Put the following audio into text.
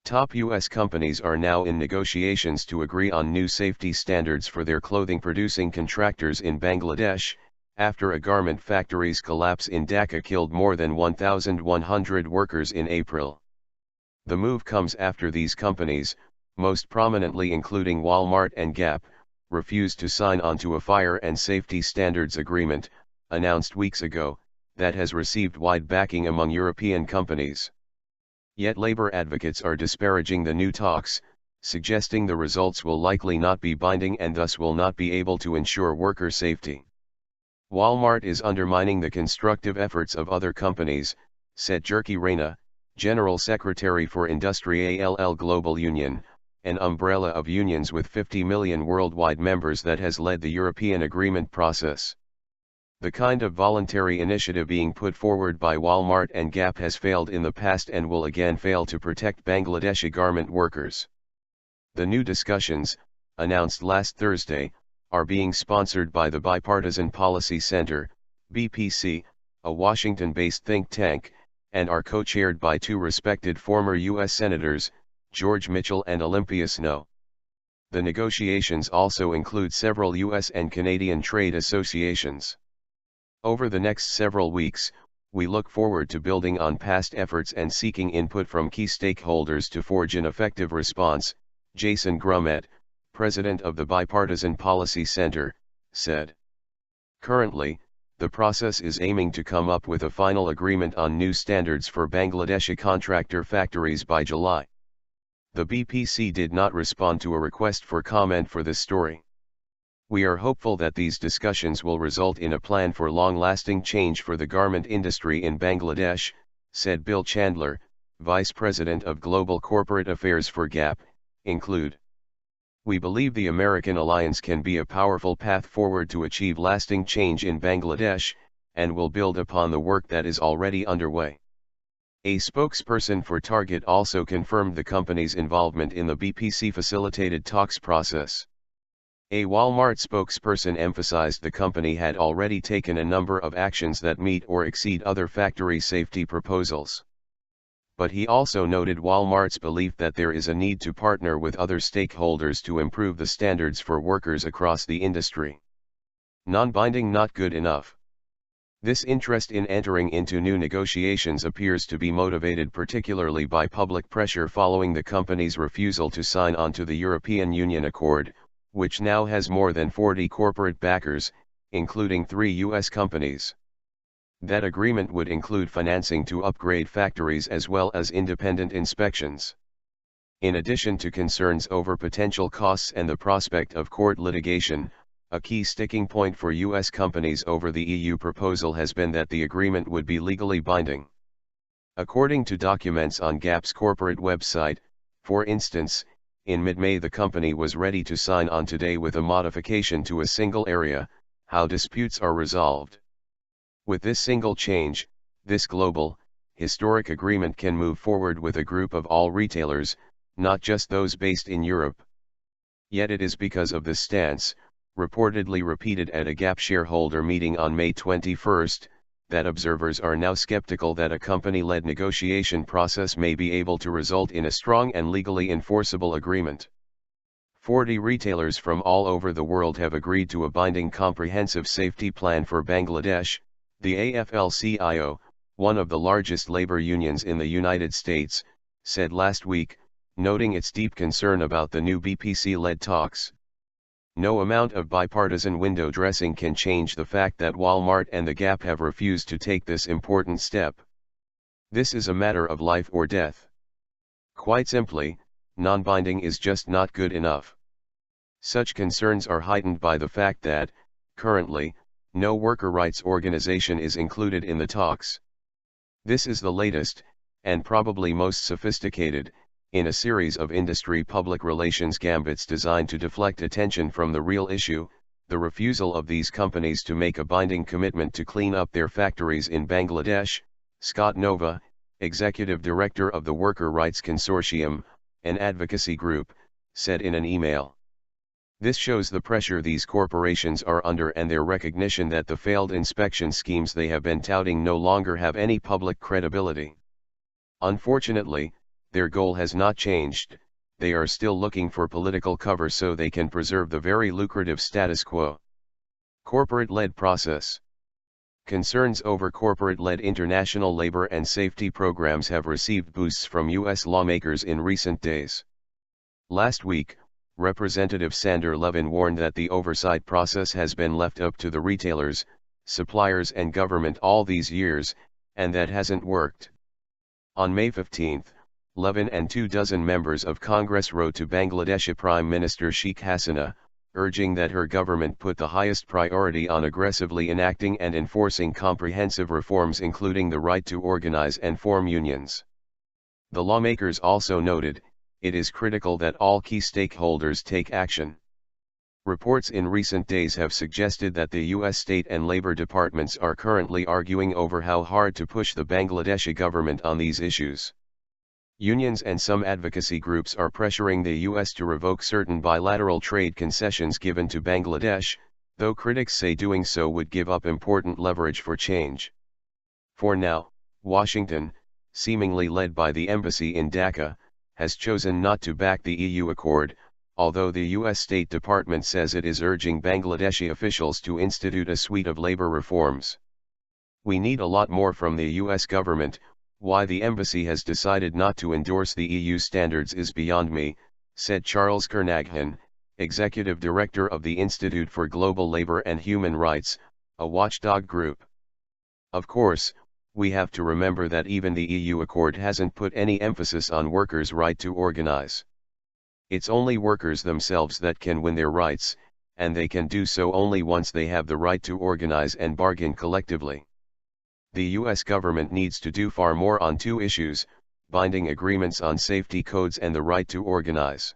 Top U.S. companies are now in negotiations to agree on new safety standards for their clothing-producing contractors in Bangladesh, after a garment factory's collapse in Dhaka killed more than 1,100 workers in April. The move comes after these companies, most prominently including Walmart and Gap, refused to sign onto a fire and safety standards agreement, announced weeks ago, that has received wide backing among European companies. Yet labor advocates are disparaging the new talks, suggesting the results will likely not be binding and thus will not be able to ensure worker safety. Walmart is undermining the constructive efforts of other companies, said Jyrki Raina, General Secretary for IndustriALL Global Union, an umbrella of unions with 50 million worldwide members that has led the European agreement process. The kind of voluntary initiative being put forward by Walmart and Gap has failed in the past and will again fail to protect Bangladeshi garment workers. The new discussions, announced last Thursday, are being sponsored by the Bipartisan Policy Center, BPC, a Washington-based think tank, and are co-chaired by two respected former U.S. Senators, George Mitchell and Olympia Snowe. The negotiations also include several U.S. and Canadian trade associations. Over the next several weeks, we look forward to building on past efforts and seeking input from key stakeholders to forge an effective response, Jason Grumet, president of the Bipartisan Policy Center, said. Currently, the process is aiming to come up with a final agreement on new standards for Bangladeshi contractor factories by July. The BPC did not respond to a request for comment for this story. We are hopeful that these discussions will result in a plan for long-lasting change for the garment industry in Bangladesh, said Bill Chandler, Vice President of Global Corporate Affairs for Gap, include. We believe the American alliance can be a powerful path forward to achieve lasting change in Bangladesh, and will build upon the work that is already underway. A spokesperson for Target also confirmed the company's involvement in the BPC-facilitated talks process. A Walmart spokesperson emphasized the company had already taken a number of actions that meet or exceed other factory safety proposals. But he also noted Walmart's belief that there is a need to partner with other stakeholders to improve the standards for workers across the industry. Non-binding, not good enough. This interest in entering into new negotiations appears to be motivated particularly by public pressure following the company's refusal to sign on to the European Union Accord, which now has more than 40 corporate backers, including 3 U.S. companies. That agreement would include financing to upgrade factories as well as independent inspections. In addition to concerns over potential costs and the prospect of court litigation, a key sticking point for U.S. companies over the EU proposal has been that the agreement would be legally binding. According to documents on Gap's corporate website, for instance, in mid-May the company was ready to sign on today with a modification to a single area, how disputes are resolved. With this single change, this global, historic agreement can move forward with a group of all retailers, not just those based in Europe. Yet it is because of this stance, reportedly repeated at a Gap shareholder meeting on May 21, that observers are now skeptical that a company-led negotiation process may be able to result in a strong and legally enforceable agreement. 40 retailers from all over the world have agreed to a binding comprehensive safety plan for Bangladesh, the AFL-CIO, one of the largest labor unions in the United States, said last week, noting its deep concern about the new BPC-led talks. No amount of bipartisan window dressing can change the fact that Walmart and the Gap have refused to take this important step. This is a matter of life or death. Quite simply, non-binding is just not good enough. Such concerns are heightened by the fact that, currently, no worker rights organization is included in the talks. This is the latest, and probably most sophisticated, in a series of industry public relations gambits designed to deflect attention from the real issue, the refusal of these companies to make a binding commitment to clean up their factories in Bangladesh, Scott Nova, executive director of the Worker Rights Consortium, an advocacy group, said in an email. This shows the pressure these corporations are under and their recognition that the failed inspection schemes they have been touting no longer have any public credibility. Unfortunately, their goal has not changed, they are still looking for political cover so they can preserve the very lucrative status quo. Corporate-led process. Concerns over corporate-led international labor and safety programs have received boosts from U.S. lawmakers in recent days. Last week, Representative Sander Levin warned that the oversight process has been left up to the retailers, suppliers and government all these years, and that hasn't worked. On May 15, Levin and 24 members of Congress wrote to Bangladeshi Prime Minister Sheikh Hasina, urging that her government put the highest priority on aggressively enacting and enforcing comprehensive reforms including the right to organize and form unions. The lawmakers also noted, it is critical that all key stakeholders take action. Reports in recent days have suggested that the U.S. State and Labor Departments are currently arguing over how hard to push the Bangladeshi government on these issues. Unions and some advocacy groups are pressuring the U.S. to revoke certain bilateral trade concessions given to Bangladesh, though critics say doing so would give up important leverage for change. For now, Washington, seemingly led by the embassy in Dhaka, has chosen not to back the EU accord, although the U.S. State Department says it is urging Bangladeshi officials to institute a suite of labor reforms. We need a lot more from the U.S. government. Why the embassy has decided not to endorse the EU standards is beyond me, said Charles Kernaghan, executive director of the Institute for Global Labor and Human Rights, a watchdog group. Of course, we have to remember that even the EU accord hasn't put any emphasis on workers' right to organize. It's only workers themselves that can win their rights, and they can do so only once they have the right to organize and bargain collectively. The U.S. government needs to do far more on two issues, binding agreements on safety codes and the right to organize.